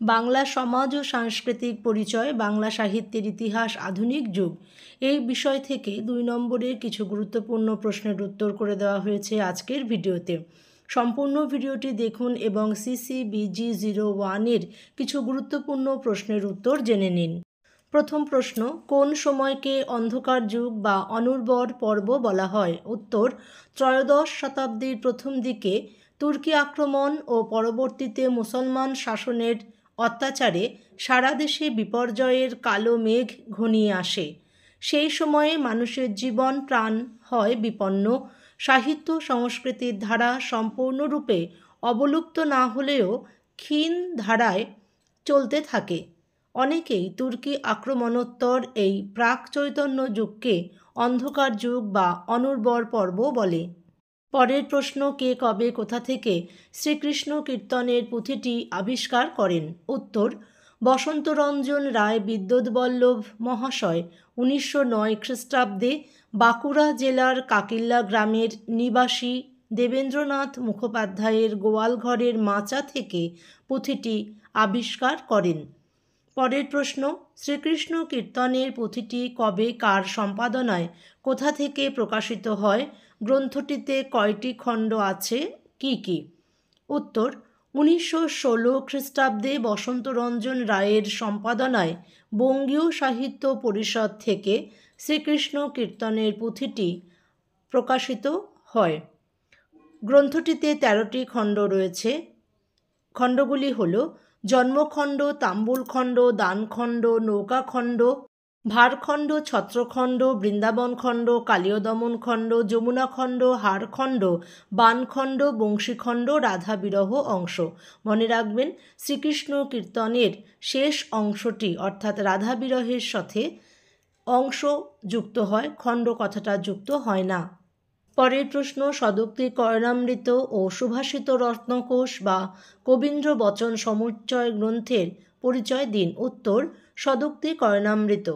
বাংলা সমাজ ও সাংস্কৃতিক পরিচয়, বাংলা সাহিত্যের ইতিহাস, আধুনিক যুগ এই বিষয় থেকে 2 নম্বরের কিছু গুরুত্বপূর্ণ প্রশ্নের উত্তর করে দেওয়া হয়েছে আজকের ভিডিওতে। সম্পূর্ণ ভিডিওটি দেখুন এবং CCBG01-এর কিছু গুরুত্বপূর্ণ প্রশ্নের উত্তর জেনে নিন। প্রথম প্রশ্ন, কোন সময়কে অন্ধকার যুগ বা অনুর্বর পর্ব বলা হয়? উত্তর, ত্রয়োদশ শতাব্দীর প্রথম দিকে তুর্কি আক্রমণ ও পরবর্তীতে মুসলমান শাসনের অত্যাচারে সারা দেশে বিপর্যয়ের কালো মেঘ ঘনিয়ে আসে। সেই সময়ে মানুষের জীবন প্রাণ হয় বিপন্ন, সাহিত্য সংস্কৃতির ধারা সম্পূর্ণরূপে অবলুপ্ত না হলেও ক্ষীণ ধারায় চলতে থাকে। অনেকেই তুর্কি আক্রমণোত্তর এই প্রাক চৈতন্য যুগকে অন্ধকার যুগ বা অনুর্বর পর্ব বলে। পরের প্রশ্ন, কে কবে কোথা থেকে শ্রীকৃষ্ণ কীর্তনের পুঁথিটি আবিষ্কার করেন? উত্তর, বসন্তরঞ্জন রায় বিদ্যুৎবল্লভ মহাশয় 1909 খ্রিস্টাব্দে বাঁকুড়া জেলার কাকিল্লা গ্রামের নিবাসী দেবেন্দ্রনাথ মুখোপাধ্যায়ের গোয়ালঘরের মাচা থেকে পুঁথিটি আবিষ্কার করেন। পরের প্রশ্ন, শ্রীকৃষ্ণ কীর্তনের পুঁথিটি কবে কার সম্পাদনায় কোথা থেকে প্রকাশিত হয়? গ্রন্থটিতে কয়টি খণ্ড আছে, কি কি? উত্তর, 1916 খ্রিস্টাব্দে বসন্তরঞ্জন রায়ের সম্পাদনায় বঙ্গীয় সাহিত্য পরিষদ থেকে শ্রীকৃষ্ণ কীর্তনের পুঁথিটি প্রকাশিত হয়। গ্রন্থটিতে 13টি খণ্ড রয়েছে। খণ্ডগুলি হল জন্মখণ্ড, তাম্বুলখণ্ড, দানখণ্ড, নৌকাখণ্ড, ভারখণ্ড, ছত্রখণ্ড, বৃন্দাবনখণ্ড, কালীয়দমন খণ্ড, যমুনাখণ্ড, হারখণ্ড, বানখণ্ড, বংশীখণ্ড, রাধা বিরহ অংশ। মনে রাখবেন, শ্রীকৃষ্ণ কীর্তনের শেষ অংশটি অর্থাৎ রাধা বিরহের সাথে অংশ যুক্ত হয়, খণ্ড কথাটা যুক্ত হয় না। পরের প্রশ্ন, সদুক্তি কর্ণামৃত ও সুভাষিত রত্নকোষ বা কবীন্দ্র বচন সমুচ্চয় গ্রন্থের পরিচয় দিন। উত্তর, সদুক্তি কর্ণামৃত।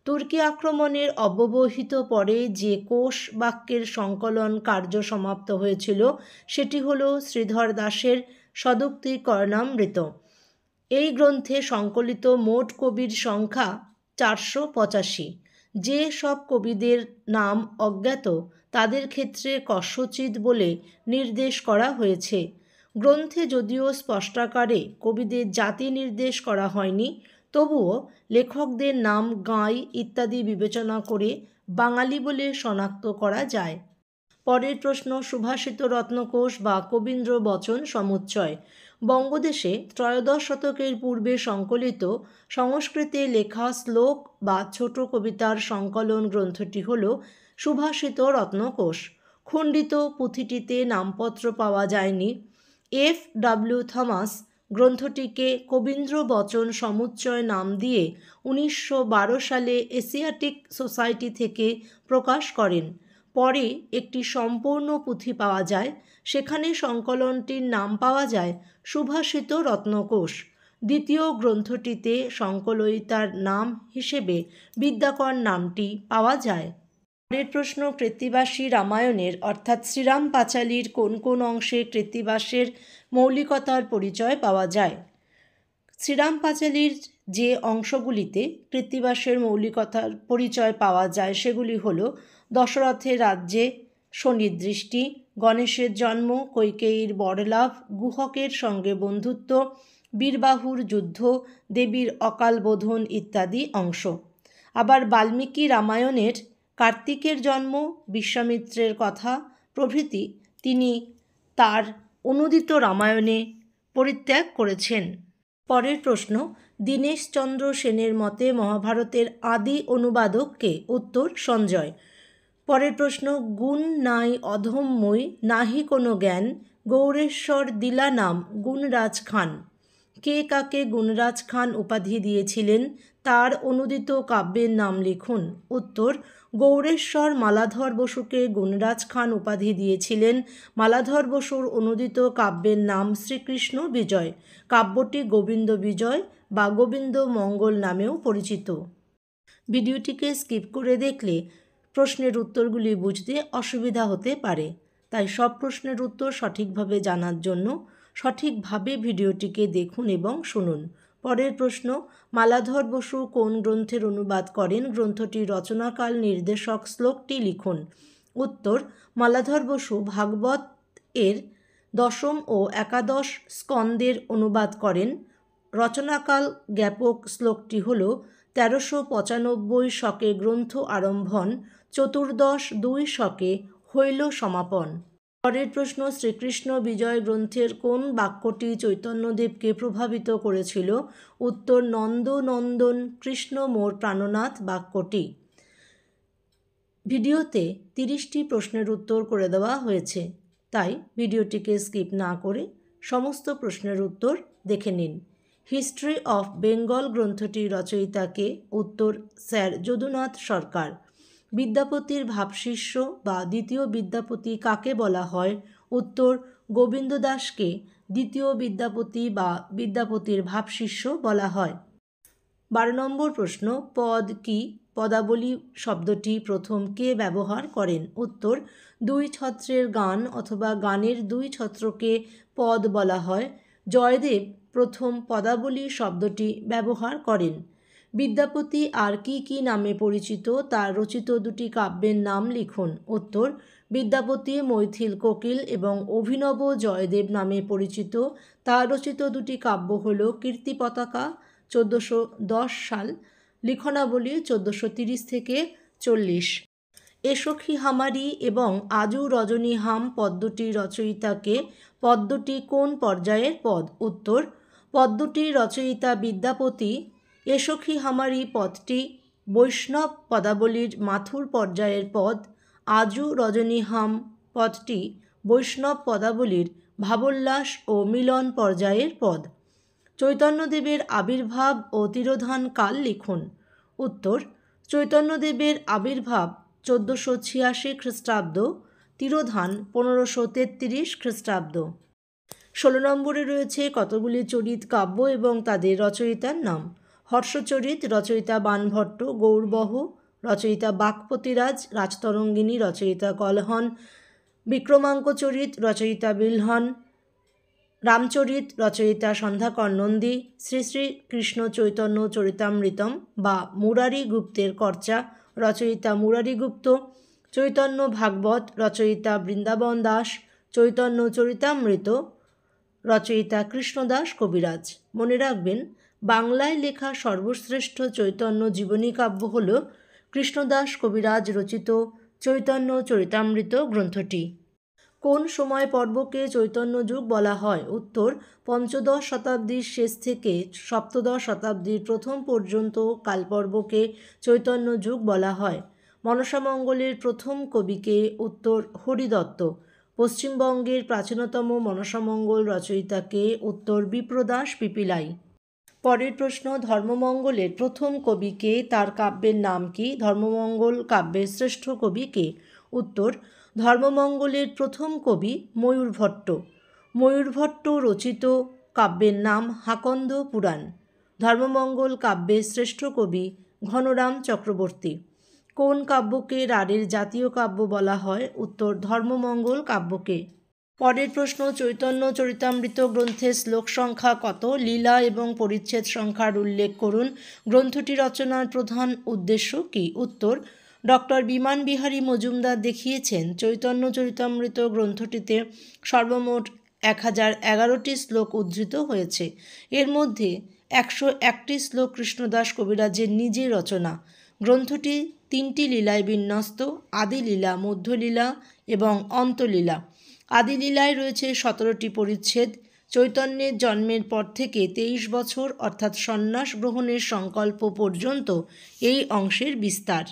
তুর্কি আক্রমণের অব্যবহিত পরে যে কোষ বাক্যের সংকলন কার্য সমাপ্ত হয়েছিল সেটি হল শ্রীধর দাসের সদুক্তি কর্ণামৃত। এই গ্রন্থে সংকলিত মোট কবির সংখ্যা 485। যে সব কবিদের নাম অজ্ঞাত তাদের ক্ষেত্রে কস্যচিৎ বলে নির্দেশ করা হয়েছে। গ্রন্থে যদিও স্পষ্টাকারে কবিদের জাতি নির্দেশ করা হয়নি, তবুও লেখকদের নাম, গাঁই ইত্যাদি বিবেচনা করে বাঙালি বলে শনাক্ত করা যায়। পরের প্রশ্ন, সুভাষিত রত্নকোষ বা কবীন্দ্র বচন সমুচ্চয়। বঙ্গদেশে ত্রয়োদশ শতকের পূর্বে সংকলিত সংস্কৃতে লেখা শ্লোক বা ছোট কবিতার সংকলন গ্রন্থটি হল সুভাষিত রত্নকোষ। খণ্ডিত পুঁথিটিতে নামপত্র পাওয়া যায়নি। F.W. থমাস গ্রন্থটিকে কবীন্দ্র বচন সমুচ্চয় নাম দিয়ে 1912 সালে এশিয়াটিক সোসাইটি থেকে প্রকাশ করেন। পরে একটি সম্পূর্ণ পুঁথি পাওয়া যায়, সেখানে সংকলনটির নাম পাওয়া যায় সুভাষিত রত্নকোষ। দ্বিতীয় গ্রন্থটিতে সংকলয়িতার নাম হিসেবে বিদ্যাকর নামটি পাওয়া যায়। পরের প্রশ্ন, কৃত্তিবাসী রামায়ণের অর্থাৎ শ্রীরাম পাঁচালীর কোন কোন অংশে কৃত্তিবাসের মৌলিকতার পরিচয় পাওয়া যায়? শ্রীরাম পাঁচালীর যে অংশগুলিতে কৃত্তিবাসের মৌলিকতার পরিচয় পাওয়া যায় সেগুলি হল দশরথের রাজ্যে শনির দৃষ্টি, গণেশের জন্ম, কৈকেয়ীর বরলাভ, গুহকের সঙ্গে বন্ধুত্ব, বীরবাহুর যুদ্ধ, দেবীর অকাল বোধন ইত্যাদি অংশ। আবার বাল্মীকি রামায়ণের কার্তিকের জন্ম, বিশ্বামিত্রের কথা প্রভৃতি তিনি তার অনূদিত রামায়ণে পরিত্যাগ করেছেন। পরের প্রশ্ন, দীনেশচন্দ্র সেনের মতে মহাভারতের আদি অনুবাদক কে? উত্তর, সঞ্জয়। পরের প্রশ্ন, গুণ নাই অধম্যই নাহি কোনো জ্ঞান, গৌরেশ্বর দিলা নাম গুণরাজ খান। কে কাকে গুণরাজ খান উপাধি দিয়েছিলেন তার অনুদিত কাব্যের নাম লিখুন। উত্তর, গৌরেশ্বর মালাধর বসুকে গুণরাজ খান উপাধি দিয়েছিলেন। মালাধর বসুর অনুদিত কাব্যের নাম শ্রীকৃষ্ণ বিজয়। কাব্যটি গোবিন্দ বিজয় বা গোবিন্দ মঙ্গল নামেও পরিচিত। ভিডিওটিকে স্কিপ করে দেখলে প্রশ্নের উত্তরগুলি বুঝতে অসুবিধা হতে পারে, তাই সব প্রশ্নের উত্তর সঠিকভাবে জানার জন্য সঠিকভাবে ভিডিওটিকে দেখুন এবং শুনুন। পরের প্রশ্ন, মালাধর বসু কোন গ্রন্থের অনুবাদ করেন? গ্রন্থটির রচনাকাল, নির্দেশক, শ্লোকটি লিখুন। উত্তর, মালাধর বসু ভাগবত এর 10ম ও 11 স্কন্দের অনুবাদ করেন। রচনাকাল জ্ঞাপক, শ্লোকটি হল 1395 শকে গ্রন্থ আরম্ভন, 14 শকে হইল সমাপন। পরের প্রশ্ন, শ্রীকৃষ্ণ বিজয় গ্রন্থের কোন বাক্যটি চৈতন্যদেবকে প্রভাবিত করেছিল? উত্তর, নন্দ নন্দন কৃষ্ণ মোর প্রাণনাথ বাক্যটি। ভিডিওতে 30টি প্রশ্নের উত্তর করে দেওয়া হয়েছে, তাই ভিডিওটিকে স্কিপ না করে সমস্ত প্রশ্নের উত্তর দেখে নিন। হিস্ট্রি অফ বেঙ্গল গ্রন্থটির রচয়িতাকে? উত্তর, স্যার যদুনাথ সরকার। বিদ্যাপতির ভাবশিষ্য বা দ্বিতীয় বিদ্যাপতি কাকে বলা হয়? উত্তর, গোবিন্দ দাসকে দ্বিতীয় বিদ্যাপতি বা বিদ্যাপতির ভাবশিষ্য বলা হয়। 12 নম্বর প্রশ্ন, পদ কি? পদাবলী শব্দটি প্রথম কে ব্যবহার করেন? উত্তর, 2 ছত্রের গান অথবা গানের 2 ছত্রকে পদ বলা হয়। জয়দেব প্রথম পদাবলী শব্দটি ব্যবহার করেন। বিদ্যাপতি আর কি কি নামে পরিচিত? তার রচিত 2টি কাব্যের নাম লিখুন। উত্তর, বিদ্যাপতি মৈথিল কোকিল এবং অভিনব জয়দেব নামে পরিচিত। তার রচিত 2টি কাব্য হল কীর্তি পতাকা 1410 সাল, লিখনাবলী 1430 থেকে 40। এ সখী হামারি এবং আজু রজনী হাম পদ্যটির রচয়িতাকে? পদ্যটি কোন পর্যায়ের পদ? উত্তর, পদ্যটির রচয়িতা বিদ্যাপতি। এ সখী হামারি পদটি বৈষ্ণব পদাবলীর মাথুর পর্যায়ের পদ। আজু রজনী হাম পদটি বৈষ্ণব পদাবলীর ভাবোল্লাস ও মিলন পর্যায়ের পদ। চৈতন্যদেবের আবির্ভাব ও তিরোধান কাল লিখুন। উত্তর, চৈতন্যদেবের আবির্ভাব 1486 খ্রিস্টাব্দ, তিরোধান 1533 খ্রিস্টাব্দ। 16 নম্বরে রয়েছে কতগুলি চরিত কাব্য এবং তাদের রচয়িতার নাম। হর্ষচরিত, রচয়িতা বাণভট্ট। গৌরবহ, রচয়িতা বাক্পতিরাজ। রাজতরঙ্গিনী, রচয়িতা কলহন। বিক্রমাঙ্ক চরিত, রচয়িতা বিল্হন। রামচরিত, রচয়িতা সন্ধ্যাকর নন্দী। শ্রী শ্রী কৃষ্ণ চৈতন্য চরিতামৃতম বা মুরারি গুপ্তের কর্চা, রচয়িতা মুরারি গুপ্ত। চৈতন্য ভাগবত, রচয়িতা বৃন্দাবন দাস। চৈতন্য চরিতামৃত, রচয়িতা কৃষ্ণদাস কবিরাজ। মনে রাখবেন, বাংলায় লেখা সর্বশ্রেষ্ঠ চৈতন্য জীবনী কাব্য হল কৃষ্ণদাস কবিরাজ রচিত চৈতন্য চরিতামৃত গ্রন্থটি। কোন সময় পর্বকে চৈতন্য যুগ বলা হয়? উত্তর, পঞ্চদশ শতাব্দীর শেষ থেকে সপ্তদশ শতাব্দীর প্রথম পর্যন্ত কালপর্বকে চৈতন্য যুগ বলা হয়। মনসামঙ্গলের প্রথম কবিকে? উত্তর, হরিদত্ত। পশ্চিমবঙ্গের প্রাচীনতম মনসামঙ্গল রচয়িতাকে? উত্তর, বিপ্রদাস পিপিলাই। পরের প্রশ্ন, ধর্মমঙ্গলের প্রথম কবিকে? তার কাব্যের নাম কি? ধর্মমঙ্গল কাব্যের শ্রেষ্ঠ কবি কে? উত্তর, ধর্মমঙ্গলের প্রথম কবি ময়ূরভট্ট। ময়ূরভট্ট রচিত কাব্যের নাম হাকন্দ পুরাণ। ধর্মমঙ্গল কাব্যের শ্রেষ্ঠ কবি ঘনরাম চক্রবর্তী। কোন কাব্যকে রাঢ়ের জাতীয় কাব্য বলা হয়? উত্তর, ধর্মমঙ্গল কাব্যকে। পরের প্রশ্ন, চৈতন্য চরিতামৃত গ্রন্থের শ্লোক সংখ্যা কত? লীলা এবং পরিচ্ছেদ সংখ্যার উল্লেখ করুন। গ্রন্থটি রচনার প্রধান উদ্দেশ্য কী? উত্তর, ডক্টর বিমান বিহারী মজুমদার দেখিয়েছেন চৈতন্য চরিতামৃত গ্রন্থটিতে সর্বমোট 1011টি শ্লোক উদ্ধৃত হয়েছে। এর মধ্যে 101টি শ্লোক কৃষ্ণদাস কবিরাজের নিজের রচনা। গ্রন্থটি 3টি লীলায় বিন্যস্ত: আদিলীলা, মধ্যলীলা এবং অন্তলীলা। আদিলীলায় রয়েছে 17টি পরিচ্ছেদ। চৈতন্যের জন্মের পর থেকে 23 বছর অর্থাৎ সন্ন্যাস গ্রহণের সংকল্প পর্যন্ত এই অংশের বিস্তার।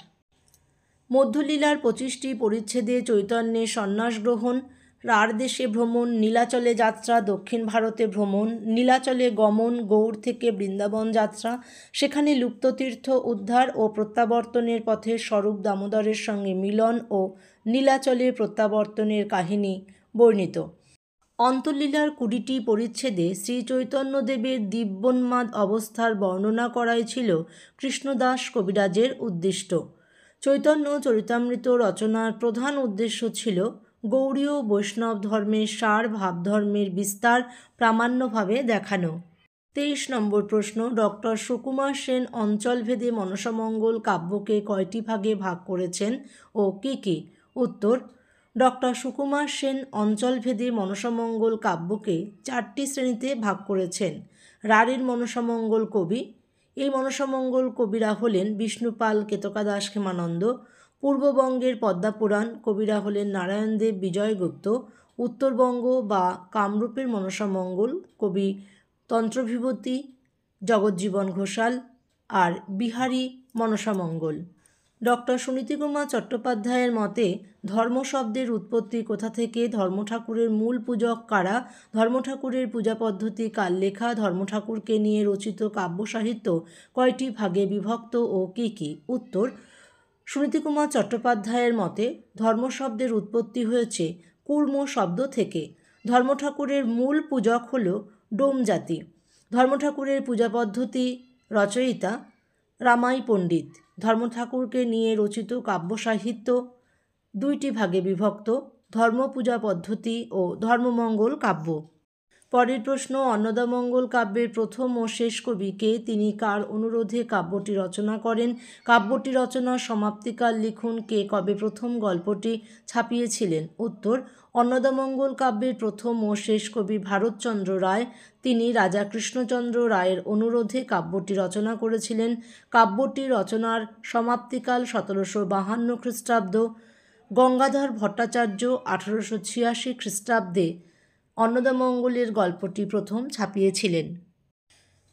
মধ্যলীলার 25টি পরিচ্ছেদে চৈতন্যের সন্ন্যাস গ্রহণ, রাঢ় দেশে ভ্রমণ, নীলাচলে যাত্রা, দক্ষিণ ভারতে ভ্রমণ, নীলাচলে গমন, গৌড় থেকে বৃন্দাবন যাত্রা, সেখানে লুপ্ততীর্থ উদ্ধার ও প্রত্যাবর্তনের পথে স্বরূপ দামোদরের সঙ্গে মিলন ও নীলাচলে প্রত্যাবর্তনের কাহিনী বর্ণিত। অন্তলীলার 20টি পরিচ্ছেদে শ্রী চৈতন্যদেবের দিব্যোন্মাদ অবস্থার বর্ণনা করাই ছিল কৃষ্ণদাস কবিরাজের উদ্দিষ্ট। চৈতন্য চরিতামৃত রচনার প্রধান উদ্দেশ্য ছিল গৌড়ীয় বৈষ্ণব ধর্মের সার ভাবধর্মের বিস্তার প্রামাণ্যভাবে দেখানো। 23 নম্বর প্রশ্ন, ডক্টর সুকুমার সেন অঞ্চলভেদে মনসামঙ্গল কাব্যকে কয়টি ভাগে ভাগ করেছেন ও কী কী? উত্তর, ডক্টর সুকুমার সেন অঞ্চলভেদে মনসামঙ্গল কাব্যকে 4টি শ্রেণীতে ভাগ করেছেন। রাঢ়ীর মনসামঙ্গল কবি। এই মনসামঙ্গল কবিরা হলেন বিষ্ণুপাল, কেতকাদাস, ক্ষেমানন্দ। পূর্ববঙ্গের পদ্মাপুরাণ কবিরা হলেন নারায়ণদেব, বিজয়গুপ্ত। উত্তরবঙ্গ বা কামরূপের মনসামঙ্গল কবি তন্ত্রবিভূতি, জগজ্জীবন ঘোষাল। আর বিহারী মনসামঙ্গল। ডক্টর সুনীতিকুমার চট্টোপাধ্যায়ের মতে ধর্ম শব্দের উৎপত্তি কোথা থেকে, ধর্মঠাকুরের মূল পূজক কারা, ধর্মঠাকুরের পূজা পদ্ধতি কার লেখা, ধর্মঠাকুরকে নিয়ে রচিত কাব্য সাহিত্য কয়টি ভাগে বিভক্ত ও কী কী? উত্তর, সুনীতিকুমার চট্টোপাধ্যায়ের মতে ধর্ম শব্দের উৎপত্তি হয়েছে কুর্ম শব্দ থেকে। ধর্মঠাকুরের মূল পূজক হল ডোম জাতি। ধর্মঠাকুরের পূজা পদ্ধতি রচয়িতা রামাই পণ্ডিত। ধর্মঠাকুরকে নিয়ে রচিত কাব্য সাহিত্য 2টি ভাগে বিভক্ত, ধর্মপূজা পদ্ধতি ও ধর্মমঙ্গল কাব্য। পরের প্রশ্ন, অন্নদামঙ্গল কাব্যের প্রথম ও শেষ কবি কে? তিনি কার অনুরোধে কাব্যটি রচনা করেন? কাব্যটি রচনার সমাপ্তিকাল লিখুন। কে কবে প্রথম গল্পটি ছাপিয়েছিলেন? উত্তর, অন্নদামঙ্গল কাব্যের প্রথম ও শেষ কবি ভারতচন্দ্র রায়। তিনি রাজা কৃষ্ণচন্দ্র রায়ের অনুরোধে কাব্যটি রচনা করেছিলেন। কাব্যটি রচনার সমাপ্তিকাল 1752 খ্রিস্টাব্দ। গঙ্গাধর ভট্টাচার্য 1886 খ্রিস্টাব্দে অন্নদামঙ্গলের গল্পটি প্রথম ছাপিয়েছিলেন।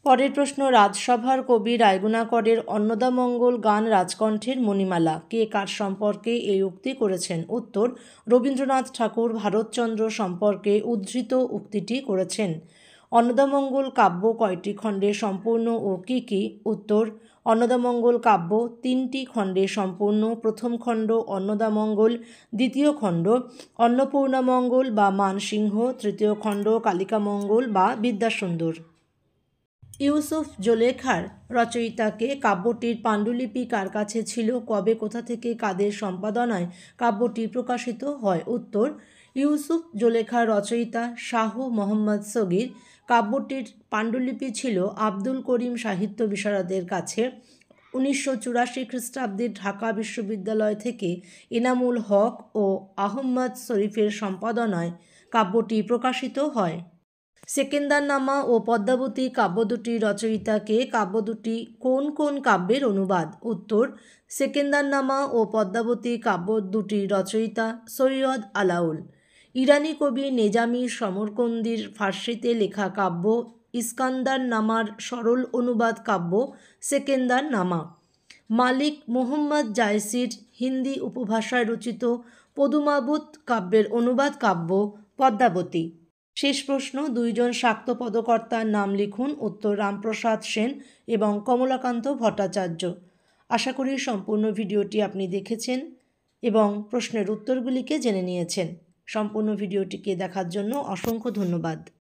পরের প্রশ্ন, রাজসভার কবি রায়গুণাকরের অন্নদামঙ্গল গান রাজকণ্ঠের মণিমালা। কে কার সম্পর্কে এই উক্তি করেছেন? উত্তর, রবীন্দ্রনাথ ঠাকুর ভারতচন্দ্র সম্পর্কে উদ্ধৃত উক্তিটি করেছেন। অন্নদামঙ্গল কাব্য কয়টি খণ্ডে সম্পূর্ণ ও কী কী? উত্তর, অন্নদামঙ্গল কাব্য 3টি খণ্ডে সম্পূর্ণ। প্রথম খণ্ড অন্নদামঙ্গল, দ্বিতীয় খণ্ড অন্নপূর্ণামঙ্গল বা মানসিংহ, তৃতীয় খণ্ড কালিকামঙ্গল বা বিদ্যাসুন্দর। ইউসুফ জুলেখার রচয়িতাকে? কাব্যটির পাণ্ডুলিপি কার কাছে ছিল? কবে, কোথা থেকে, কাদের সম্পাদনায় কাব্যটি প্রকাশিত হয়? উত্তর, ইউসুফ জুলেখার রচয়িতা শাহ মোহাম্মদ সগীর। কাব্যটির পাণ্ডুলিপি ছিল আব্দুল করিম সাহিত্য বিশারদের কাছে। 1984 খ্রিস্টাব্দে ঢাকা বিশ্ববিদ্যালয় থেকে এনামুল হক ও আহম্মদ শরীফের সম্পাদনায় কাব্যটি প্রকাশিত হয়। সেকেন্দারনামা ও পদ্মাবতী কাব্য দুটির রচয়িতাকে? কাব্য দুটি কোন কোন কাব্যের অনুবাদ? উত্তর, সেকেন্দারনামা ও পদ্মাবতী কাব্য দুটির রচয়িতা সৈয়দ আলাউল। ইরানি কবি নেজামি সমরকন্দির ফার্সিতে লেখা কাব্য ইস্কান্দারনামার সরল অনুবাদ কাব্য সেকেন্দারনামা। মালিক মুহাম্মদ জায়সির হিন্দি উপভাষায় রচিত পদুমাবুত কাব্যের অনুবাদ কাব্য পদ্মাবতী। শেষ প্রশ্ন, 2 জন শাক্ত পদকর্তার নাম লিখুন। উত্তর, রামপ্রসাদ সেন এবং কমলাকান্ত ভট্টাচার্য। আশা করি সম্পূর্ণ ভিডিওটি আপনি দেখেছেন এবং প্রশ্নের উত্তরগুলিকে জেনে নিয়েছেন। সম্পূর্ণ ভিডিওটিকে দেখার জন্য অসংখ্য ধন্যবাদ।